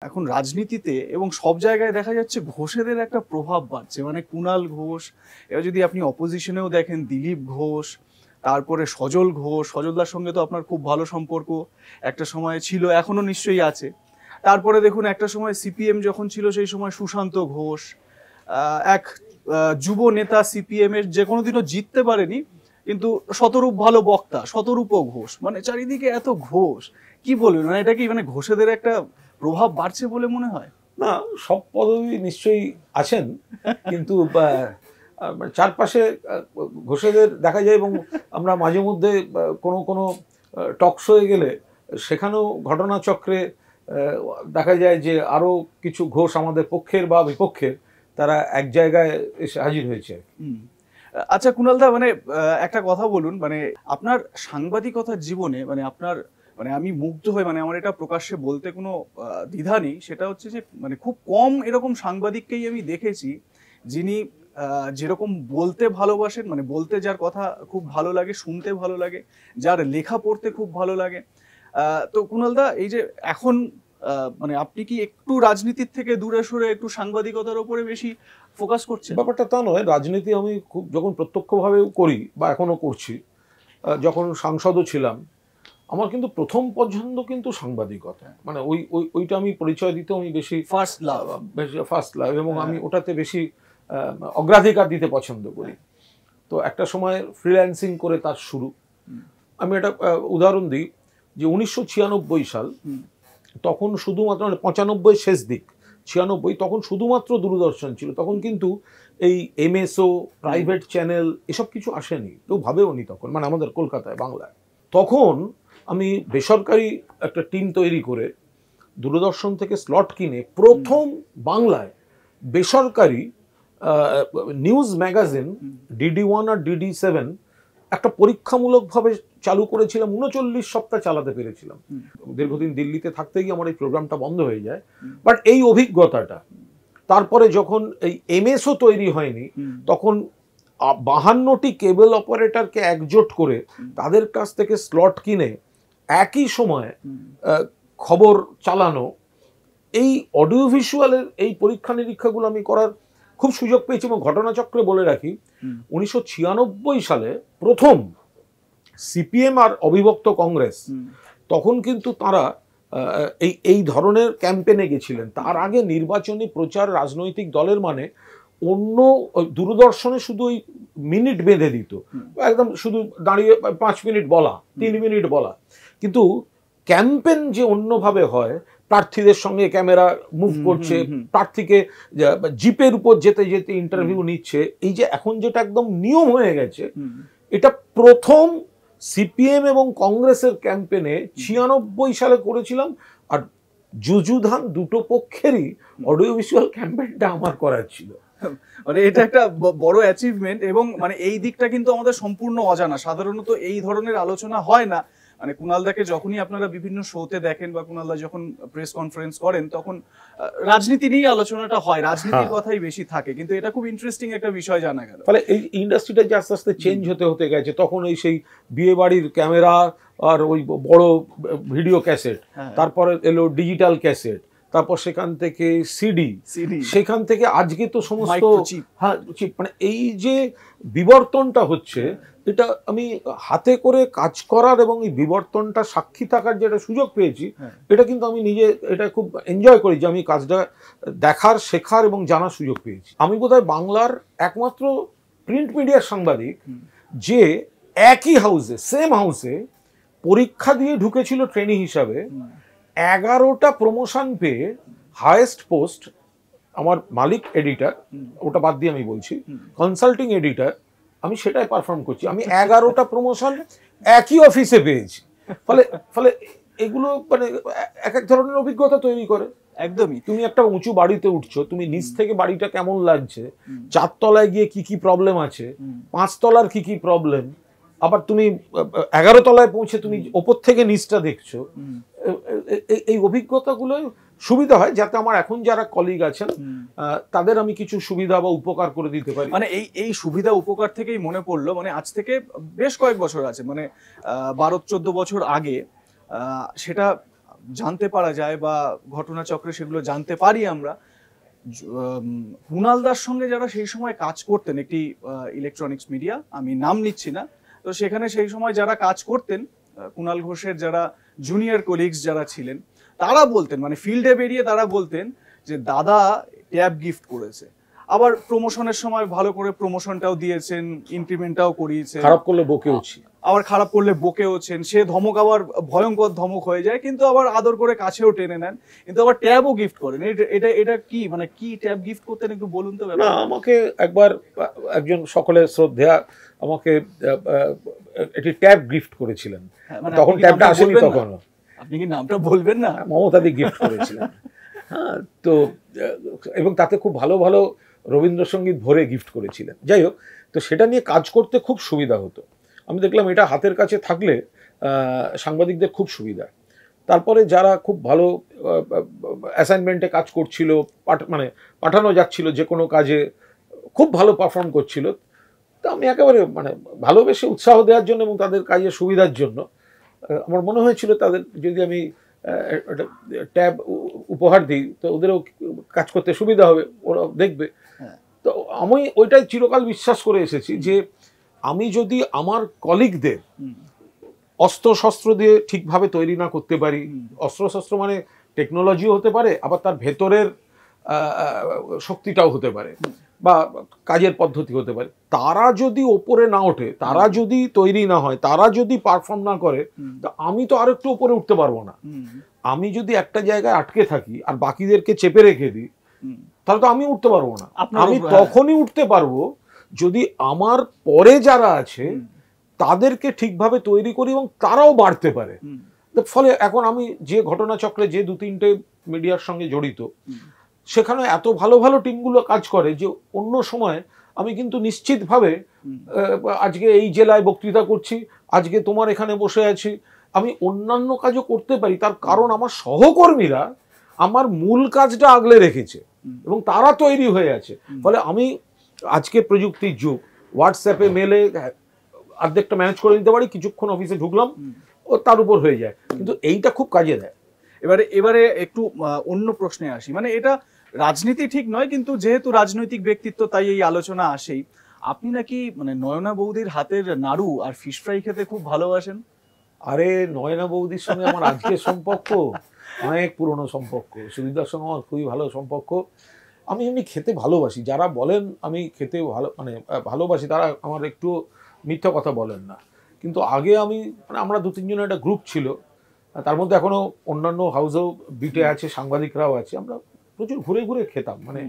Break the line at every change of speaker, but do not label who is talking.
এখন রাজনীতিতে এবং সব জায়গায় দেখা যাচ্ছে ঘোষেদের একটা প্রভাব বাড়ছে, মানে কুণাল ঘোষ, এবার যদি আপনি অপোজিশনেও দেখেন দিলীপ ঘোষ, তারপরে সজল ঘোষ, সজলদার সঙ্গে তো আপনার খুব ভালো সম্পর্ক একটা সময় ছিল, এখনো নিশ্চয়ই আছে। তারপরে দেখুন একটা সময় সিপিএম যখন ছিল সেই সময় সুশান্ত ঘোষ, এক যুব নেতা সিপিএম এর, যে কোনোদিনও জিততে পারেনি কিন্তু শতরূপ ভালো বক্তা, শতরূপ ঘোষ, মানে চারিদিকে এত ঘোষ, কি বলবেন? মানে এটা কি মানে ঘোষেদের একটা প্রভাব বাড়ছে বলে মনে হয়?
না, সব পদবি নিশ্চয়ই আছেন, কিন্তু চারপাশে ঘোষেদের দেখা যায় এবং আমরা মাঝে মধ্যে কোনো কোনো টক শোয়ে গেলে সেখানেও ঘটনাচক্রে দেখা যায় যে আরো কিছু ঘোষ আমাদের পক্ষের বা বিপক্ষের তারা এক জায়গায় এসে হাজির হয়েছে।
আচ্ছা কুণালদা, মানে একটা কথা বলুন, মানে আপনার সাংবাদিকতার জীবনে, মানে আপনার, মানে আমি মুগ্ধ হয়ে, মানে আমার এটা প্রকাশ্যে বলতে কোনো দ্বিধা নেই, সেটা হচ্ছে যে মানে খুব কম এরকম সাংবাদিককেই আমি দেখেছি যিনি যেরকম বলতে ভালোবাসেন, মানে বলতে যার কথা খুব ভালো লাগে, শুনতে ভালো লাগে, যার লেখা পড়তে খুব ভালো লাগে। তো কুণালদা, এই যে এখন মানে আপনি কি একটু রাজনীতির থেকে দূরে সরে একটু সাংবাদিকতার উপরে বেশি ফোকাস করছেন?
ব্যাপারটা তা নয়, রাজনীতি আমি খুব যখন প্রত্যক্ষভাবেও করি বা এখনো করছি, যখন সাংসদও ছিলাম, আমার কিন্তু প্রথম পছন্দ কিন্তু সাংবাদিকতা, মানে ওইটা আমি পরিচয় দিতে আমি বেশি ফার্স্ট লাভ এবং আমি ওটাতে বেশি অগ্রাধিকার দিতে পছন্দ করি। তো একটা সময় ফ্রিল্যান্সিং করে তার শুরু। আমি একটা উদাহরণ দিই যে 1996 সাল, তখন শুধুমাত্র, মানে 95 শেষ দিক, 96, তখন শুধুমাত্র দূরদর্শন ছিল। তখন কিন্তু এই এমএসও, প্রাইভেট চ্যানেল এসব কিছু আসেনি, কেউ ভাবেও নি তখন, মানে আমাদের কলকাতায়, বাংলায়। তখন আমি বেসরকারি একটা টিম তৈরি করে দূরদর্শন থেকে স্লট কিনে প্রথম বাংলায় বেসরকারি নিউজ ম্যাগাজিন DD1 আর DD7 একটা পরীক্ষামূলকভাবে চালু করেছিলাম। 39 সপ্তাহ চালাতে পেরেছিলাম। দীর্ঘদিন দিল্লিতে থাকতে গিয়ে আমার এই প্রোগ্রামটা বন্ধ হয়ে যায়। বাট এই অভিজ্ঞতাটা, তারপরে যখন এই এমএসও তৈরি হয়নি, তখন 52টি কেবল অপারেটরকে একজোট করে তাদের কাছ থেকে স্লট কিনে একই সময়ে খবর চালানো, এই অডিও ভিজুয়ালের এই পরীক্ষা নিরীক্ষাগুলো আমি করার খুব সুযোগ পেয়েছি। এবং ঘটনাচক্রে বলে রাখি, 1996 সালে প্রথম সিপিএম আর অবিভক্ত কংগ্রেস, তখন কিন্তু তারা এই ধরনের ক্যাম্পেনে গেছিলেন। তার আগে নির্বাচনী প্রচার রাজনৈতিক দলের মানে অন্য দূরদর্শনে শুধু ওই মিনিট বেঁধে দিত, একদম শুধু দাঁড়িয়ে 5 মিনিট বলা, 3 মিনিট বলা। কিন্তু ক্যাম্পেন যে অন্যভাবে হয়, প্রার্থীদের সঙ্গে ক্যামেরা মুভ করছে, প্রার্থীকে জিপের উপর যেতে যেতে ইন্টারভিউ নিচ্ছে, এই যে এখন যেটা একদম নিয়ম হয়ে গেছে, এটা প্রথম সিপিএম এবং কংগ্রেসের ক্যাম্পেনে 96 সালে করেছিলাম। আর যুযুধান দুটো পক্ষেরই অডিও ভিজুয়াল ক্যাম্পেইনটা আমার করার ছিল।
মানে এটা একটা বড় অ্যাচিভমেন্ট, এবং মানে এই দিকটা কিন্তু আমাদের সম্পূর্ণ অজানা। সাধারণত এই ধরনের আলোচনা হয় না। মানে কুণালদাকে যখনই আপনারা বিভিন্ন শোতে দেখেন বা কুণালদা যখন প্রেস কনফারেন্স করেন, তখন রাজনীতি নিয়ে আলোচনাটা হয়, রাজনীতির কথাই বেশি থাকে। কিন্তু এটা খুব ইন্টারেস্টিং একটা বিষয় জানা গেল।
ফলে এই ইন্ডাস্ট্রিটা যে আস্তে আস্তে চেঞ্জ হতে গেছে, তখন ওই সেই বিয়ে বাড়ির ক্যামেরা আর ওই বড় ভিডিও ক্যাসেট, তারপরে এলো ডিজিটাল ক্যাসেট, তারপর সেখান থেকে সিডি, সেখান থেকে আজকে তো সমস্ত চিপ, মানে এই যে বিবর্তনটা হচ্ছে, এটা আমি হাতে করে কাজ করার এবং এই বিবর্তনটা সাক্ষী থাকার যেটা সুযোগ পেয়েছি, এটা কিন্তু আমি নিজে এটা খুব এনজয় করি, যে আমি কাজটা দেখার, শেখার এবং জানার সুযোগ পেয়েছি। আমি বোধহয় বাংলার একমাত্র প্রিন্ট মিডিয়ার সাংবাদিক যে একই হাউসে, সেম হাউসে পরীক্ষা দিয়ে ঢুকেছিল ট্রেনি হিসাবে, 11টা প্রমোশন পেয়ে হায়েস্ট পোস্ট, আমার মালিক এডিটর, ওটা বাদ দিয়ে আমি বলছি কনসাল্টিং এডিটর, আমি সেটাই পারফর্ম করছি। আমি 11টা প্রমোশন একই অফিসে পেয়েছি। ফলে এগুলো মানে এক এক ধরনের অভিজ্ঞতা তৈরি করে।
একদমই।
তুমি একটা উঁচু বাড়িতে উঠছো, তুমি নিচ থেকে বাড়িটা কেমন লাগছে, 4 তলায় গিয়ে কি কি প্রবলেম আছে, 5 তলার কি কি প্রবলেম, আবার তুমি 11 তলায় পৌঁছে তুমি ওপর থেকে নিচটা দেখছো, এই অভিজ্ঞতাগুলো সুবিধা হয়, যাতে আমার এখন যারা কলিগ আছেন তাদের আমি কিছু সুবিধা বা উপকার করে দিতে পারি।
মানে এই সুবিধা উপকার থেকেই মনে পড়লো, মানে আজ থেকে বেশ কয়েক বছর আছে, মানে 12-14 বছর আগে, সেটা জানতে পারা যায় বা ঘটনাচক্রে সেগুলো জানতে পারি আমরা, কুণালদার সঙ্গে যারা সেই সময় কাজ করতেন একটি ইলেকট্রনিক্স মিডিয়া, আমি নাম নিচ্ছি না, তো সেখানে সেই সময় যারা কাজ করতেন, কুণাল ঘোষের যারা জুনিয়র কলিগস যারা ছিলেন, তারা বলতেন, মানে ফিল্ডে বেরিয়ে তারা বলতেন যে দাদা ট্যাব গিফট করেছে, আবার প্রমোশনের সময় ভালো করে প্রমোশনটাও দিয়েছেন, ইনক্রিমেন্টটাও করিয়েছেন,
খারাপ করলে বকেওছি,
আবার খারাপ করলে বকেওছেন, সে ধমক আবার ভয়ঙ্কর ধমক হয়ে যায়, কিন্তু আবার আদর করে কাছেও টেনে নেন, কিন্তু আবার ট্যাবও গিফট করেন। এটা এটা কি, মানে কি ট্যাব গিফট করতেন একটু বলুন তো
না
ব্যাপারটা।
আমাকে একবার একজন সকলের শ্রদ্ধেয়া আমাকে একটি ট্যাব গিফট করেছিলেন,
হ্যাঁ, মানে
তখন
আপনি কি
ট্যাবটা
নামটা
আসেনি,
বলবেন না?
তখন
আপনি কি নামটা বলবেন না?
মমতাদি গিফট করেছিলেন। হ্যাঁ, তো এবং তাতে খুব ভালো ভালো রবীন্দ্রসঙ্গীত ভরে গিফট করেছিলেন। যাই হোক, তো সেটা নিয়ে কাজ করতে খুব সুবিধা হতো। আমি দেখলাম এটা হাতের কাছে থাকলে সাংবাদিকদের খুব সুবিধা। তারপরে যারা খুব ভালো অ্যাসাইনমেন্টে কাজ করছিল, মানে পাঠানো যাচ্ছিল যে কোনো কাজে, খুব ভালো পারফর্ম করছিল, তো আমি একেবারে মানে ভালোবেসে উৎসাহ দেওয়ার জন্য এবং তাদের কাজের সুবিধার জন্য আমার মনে হয়েছিল তাদের যদি আমি ট্যাব উপহার দিই তো ওদেরও কাজ করতে সুবিধা হবে, ওরা দেখবে।
হ্যাঁ।
তো আমি ওইটাই চিরকাল বিশ্বাস করে এসেছি যে আমি যদি আমার কলিগদের অস্ত্র শস্ত্র দিয়ে ঠিকভাবে তৈরি না করতে পারি, অস্ত্র শস্ত্র মানে টেকনোলজিও হতে পারে, আবার তার ভেতরের শক্তিটাও হতে পারে বা কাজের পদ্ধতি হতে পারে, তারা যদি ওপরে না ওঠে, তারা যদি তৈরি না হয়, তারা যদি পারফর্ম না করে, তো আমি তো আর একটু উপরে উঠতে পারবো না। আমি যদি একটা জায়গায় আটকে থাকি আর বাকিদেরকে চেপে রেখে দিই, তাহলে তো আমি উঠতে পারবো না। আমি তখনই উঠতে পারবো যদি আমার পরে যারা আছে তাদেরকে ঠিকভাবে তৈরি করি এবং তারাও বাড়তে পারে। ফলে এখন আমি যে ঘটনাচক্রে যে 2-3টে মিডিয়ার সঙ্গে জড়িত, সেখানে এত ভালো ভালো টিমগুলো কাজ করে যে অন্য সময় আমি কিন্তু নিশ্চিতভাবে আজকে এই জেলায় বক্তৃতা করছি, আজকে তোমার এখানে বসে আছি, আমি অন্যান্য কাজও করতে পারি। তার কারণ আমার সহকর্মীরা আমার মূল কাজটা আগলে রেখেছে এবং তারা তৈরি হয়ে আছে। ফলে আমি আজকে প্রযুক্তির যুগ, হোয়াটসঅ্যাপে মেলে অর্ধেকটা ম্যানেজ করে নিতে পারি, কিছুক্ষণ অফিসে ঢুকলাম ও তার উপর হয়ে যায়, কিন্তু এইটা খুব কাজে দেয়।
এবারে একটু অন্য প্রশ্নে আসি, মানে এটা রাজনীতি ঠিক নয়, কিন্তু যেহেতু রাজনৈতিক ব্যক্তিত্ব তাই এই আলোচনা আসেই। আপনি নাকি মানে নয়না বৌদির হাতের নাড়ু আর ফিশ ফ্রাই খেতে খুব ভালোবাসেন?
আরে নয়না বৌদির সঙ্গে আমার আজকের সম্পর্ক অনেক পুরনো সম্পর্ক, সুবিধার সঙ্গে আমার খুবই ভালো সম্পর্ক। আমি এমনি খেতে ভালোবাসি, যারা বলেন আমি খেতে ভালো মানে ভালোবাসি তারা আমার একটু মিথ্যা কথা বলেন না। কিন্তু আগে আমি মানে আমরা 2-3 জনের একটা গ্রুপ ছিল, তার মধ্যে এখনো অন্যান্য হাউসেও বিটে আছে, সাংবাদিকরাও আছে, আমরা প্রচুর ঘুরে ঘুরে খেতাম। মানে